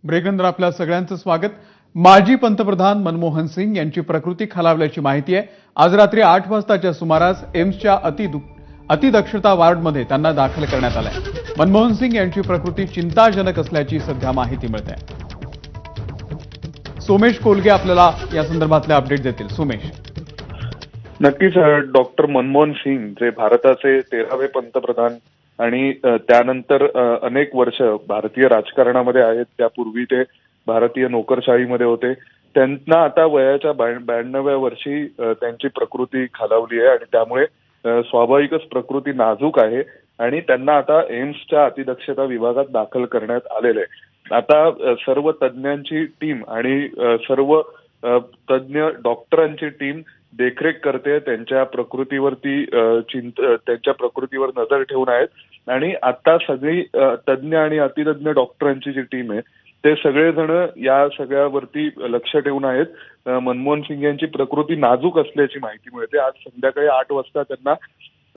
ब्रेकनंतर आपल्या सगळ्यांचं स्वागत। माजी पंतप्रधान मनमोहन सिंग यांची प्रकृती खालावल्याची माहिती आहे। आज रात्री 8 वाजताच्या सुमारास एम्सच्या अतिदक्षता वार्डमध्ये त्यांना दाखल करण्यात आलंय। मनमोहन सिंग यांची प्रकृती चिंताजनक असल्याची सध्या माहिती मिळते आहे। सोमेश कोलगे आपल्याला या संदर्भातले अपडेट देतील। सोमेश, नक्कीच डॉक्टर मनमोहन सिंग जे भारताचे 13वे पंतप्रधान आणि त्यानंतर अनेक वर्ष भारतीय राजकारणामध्ये आहेत, त्यापूर्वी ते भारतीय नोकरशाहीमध्ये होते। त्यांना आता वयाच्या 92व्या वर्षी त्यांची प्रकृती खालावली आहे आणि त्यामुळे स्वाभाविकच प्रकृती नाजूक आहे आणि त्यांना आता एम्सच्या अतिदक्षता विभागात दाखल करण्यात आलेले आहे। आता सर्व तज्ञांची टीम आणि सर्व तज्ञ डॉक्टरांची टीम देखरेख करते, त्यांच्या प्रकृतीवर नजर ठेवून आहेत आणि आता सगळी तज्ञ आणि अतितज्ञ डॉक्टरांची जी टीम आहे ते सगळेजण या सगळ्यावरती लक्ष ठेवून आहेत। मनमोहन सिंग यांची प्रकृती नाजूक असल्याची माहिती मिळते। आज संध्याकाळी 8 वाजता त्यांना